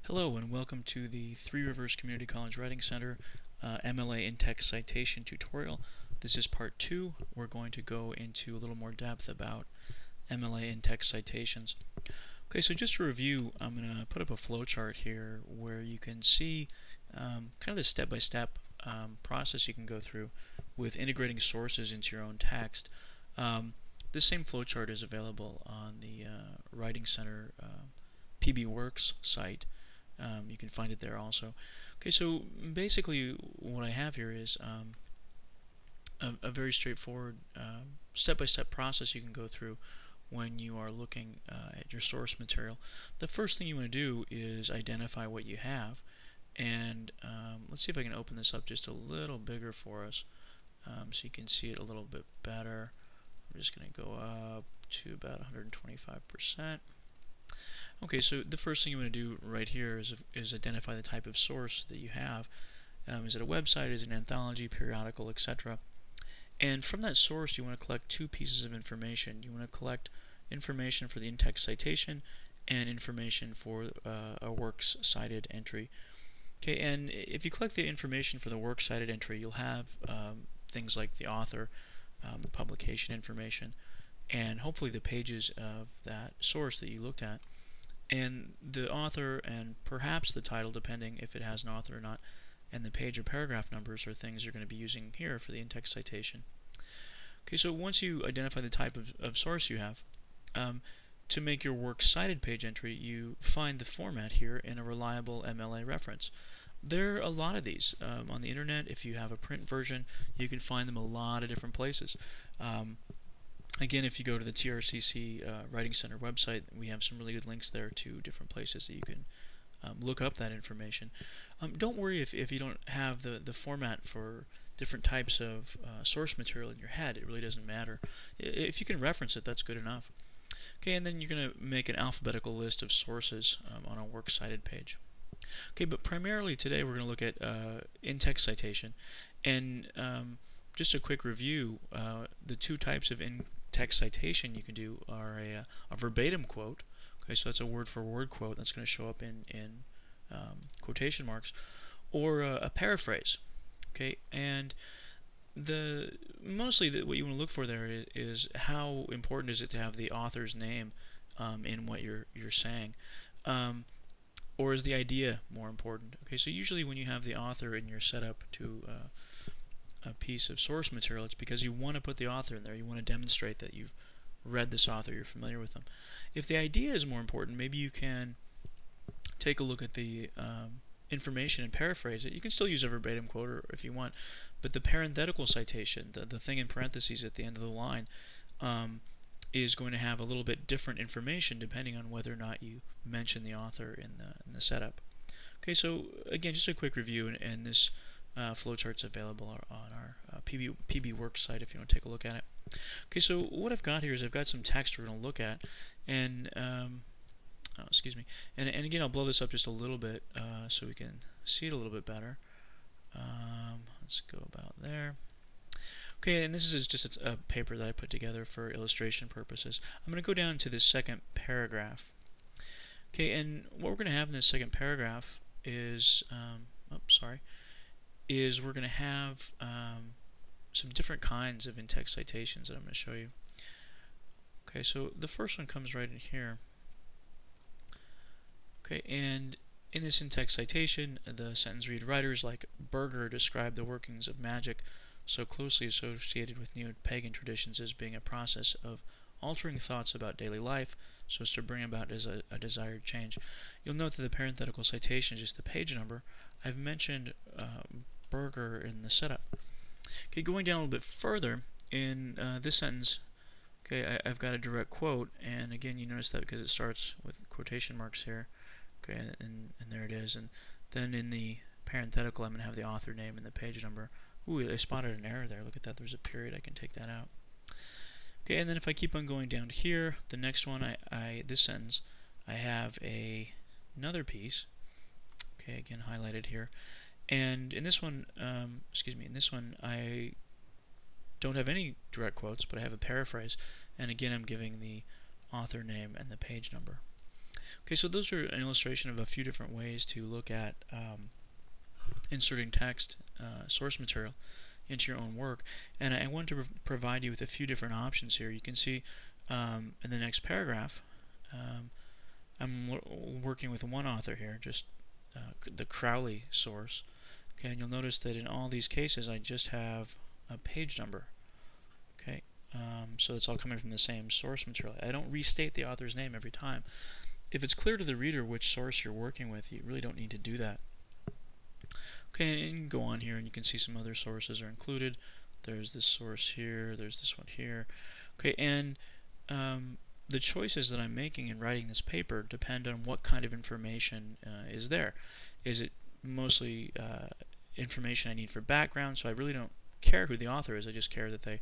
Hello and welcome to the Three Rivers Community College Writing Center MLA in-text citation tutorial. This is part 2. We're going to go into a little more depth about MLA in-text citations. Okay, so just to review, I'm going to put up a flowchart here where you can see kind of the step-by-step process you can go through with integrating sources into your own text. This same flowchart is available on the Writing Center PBWorks site. You can find it there also. Okay, so basically what I have here is a very straightforward step-by-step process you can go through when you are looking at your source material. The first thing you want to do is identify what you have, and let's see if I can open this up just a little bigger for us so you can see it a little bit better. I'm just going to go up to about 125%. Okay, so the first thing you want to do right here is identify the type of source that you have. Is it a website, is it an anthology, periodical, etc.? And from that source you want to collect two pieces of information. You want to collect information for the in-text citation and information for a works cited entry. Okay, and if you collect the information for the works cited entry, you'll have things like the author, the publication information, and hopefully the pages of that source that you looked at, and the author and perhaps the title, depending if it has an author or not, and the page or paragraph numbers are things you're going to be using here for the in-text citation. Okay, so once you identify the type of source you have, to make your works cited page entry, you find the format here in a reliable MLA reference. There are a lot of these on the internet. If you have a print version, you can find them a lot of different places. Again, if you go to the TRCC Writing Center website, we have some really good links there to different places that you can look up that information. Don't worry if you don't have the format for different types of source material in your head. It really doesn't matter. If you can reference it, that's good enough. Okay, and then you're going to make an alphabetical list of sources on a works cited page. Okay, but primarily today we're going to look at in-text citation, and just a quick review, the two types of in-text citation you can do are a verbatim quote. Okay, so that's a word-for-word quote that's going to show up in quotation marks, or a paraphrase. Okay, and mostly what you want to look for there is how important is it to have the author's name in what you're saying. Or is the idea more important? Okay, so usually when you have the author in your setup to a piece of source material, it's because you want to put the author in there. You want to demonstrate that you've read this author, you're familiar with them. If the idea is more important, maybe you can take a look at the information and paraphrase it. You can still use a verbatim quote if you want, but the parenthetical citation, the thing in parentheses at the end of the line, is going to have a little bit different information depending on whether or not you mention the author in the setup. Okay, so again, just a quick review, and this flowchart's available on our PBWorks site if you want to take a look at it. Okay, so what I've got here is I've got some text we're going to look at, and excuse me, and again I'll blow this up just a little bit so we can see it a little bit better. Let's go about there. Okay, and this is just a paper that I put together for illustration purposes. I'm going to go down to this second paragraph. Okay, and what we're going to have in this second paragraph is, is we're going to have some different kinds of in-text citations that I'm going to show you. Okay, so the first one comes right in here. Okay, and in this in-text citation, the sentence read, "Writers like Berger describe the workings of magic so closely associated with neo-pagan traditions as being a process of altering thoughts about daily life so as to bring about a desired change." You'll note that the parenthetical citation is just the page number. I've mentioned Berger in the setup. Okay, going down a little bit further, in this sentence, okay, I've got a direct quote, and again you notice that because it starts with quotation marks here. Okay, and there it is, and then in the parenthetical I'm going to have the author name and the page number. Ooh, I spotted an error there. Look at that, there's a period. I can take that out. Okay, and then if I keep on going down here, the next one, this sentence, I have another piece. Okay, again highlighted here, and in this one, in this one I don't have any direct quotes, but I have a paraphrase, and again I'm giving the author name and the page number. Okay, so those are an illustration of a few different ways to look at inserting text, source material, into your own work. And I want to provide you with a few different options here. You can see in the next paragraph, I'm working with one author here, just the Crowley source. Okay, and you'll notice that in all these cases I just have a page number. Okay, so it's all coming from the same source material. I don't restate the author's name every time. If it's clear to the reader which source you're working with, you really don't need to do that. Okay, and you can go on here and you can see some other sources are included. There's this source here, there's this one here. Okay, and the choices that I'm making in writing this paper depend on what kind of information is there. Is it mostly information I need for background, so I really don't care who the author is, I just care that they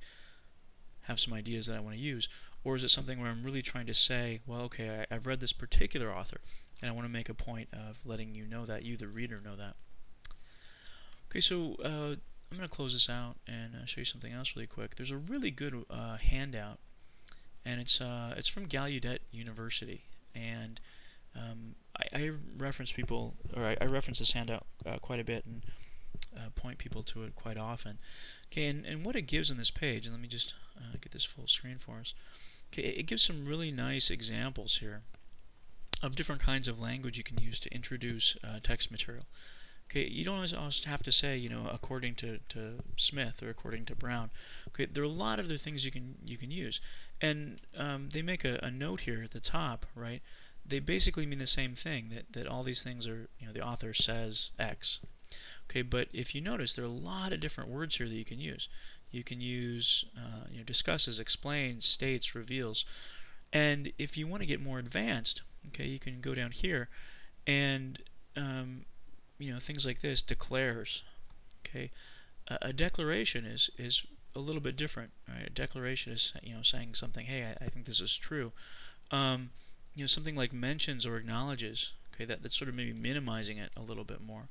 have some ideas that I want to use? Or is it something where I'm really trying to say, well, okay, I've read this particular author, and I want to make a point of letting you know that, you the reader know that. Okay, so I'm going to close this out and show you something else really quick. There's a really good handout, and it's from Gallaudet University, and I reference people, or I reference this handout quite a bit and point people to it quite often. Okay, and what it gives on this page, and let me just get this full screen for us. Okay, it gives some really nice examples here of different kinds of language you can use to introduce text material. Okay, you don't always have to say, you know, according to Smith or according to Brown. Okay, there are a lot of other things you can use, and they make a note here at the top, right? They basically mean the same thing. That all these things are, you know, the author says X. Okay, but if you notice, there are a lot of different words here that you can use. You can use, you know, discusses, explains, states, reveals, and if you want to get more advanced, okay, you can go down here and you know, things like this, declares. Okay, a declaration is a little bit different. Right? A declaration is, you know, saying something. Hey, I think this is true. You know, something like mentions or acknowledges. Okay, that's sort of maybe minimizing it a little bit more.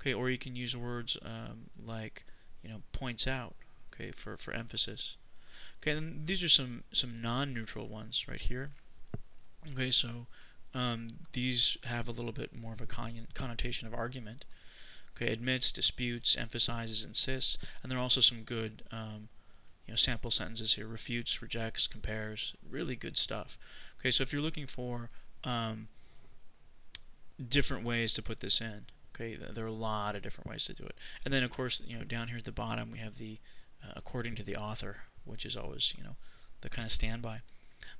Okay, or you can use words like, you know, points out. Okay, for emphasis. Okay, and these are some non-neutral ones right here. Okay, so these have a little bit more of a connotation of argument. Okay, admits, disputes, emphasizes, insists, and there are also some good you know, sample sentences here: refutes, rejects, compares. Really good stuff. Okay, so if you're looking for different ways to put this in, okay, there are a lot of different ways to do it. And then, of course, you know, down here at the bottom we have the according to the author, which is always, you know, the kind of standby.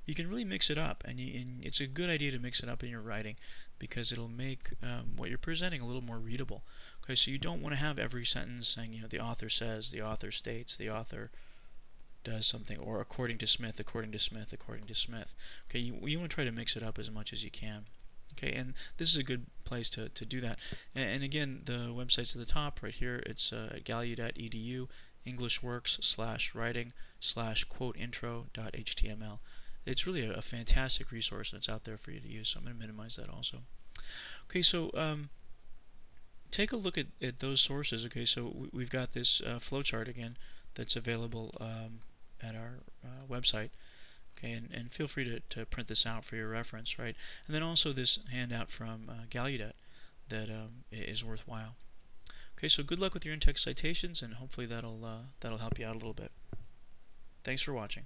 You can really mix it up, and it's a good idea to mix it up in your writing because it'll make what you're presenting a little more readable. Okay, so you don't want to have every sentence saying, you know, the author says, the author states, the author does something, or according to Smith, according to Smith, according to Smith. Okay, you want to try to mix it up as much as you can. Okay, and this is a good place to do that. And again, the website's at the top right here. It's Gallaudet.edu, englishworks/writing/quoteintro.html. It's really a fantastic resource, and it's out there for you to use, so I'm going to minimize that also. Okay, so take a look at those sources. Okay, so we've got this flowchart again that's available at our website. Okay, and feel free to print this out for your reference, right? And then also this handout from Gallaudet that is worthwhile. Okay, so good luck with your in-text citations, and hopefully that'll help you out a little bit. Thanks for watching.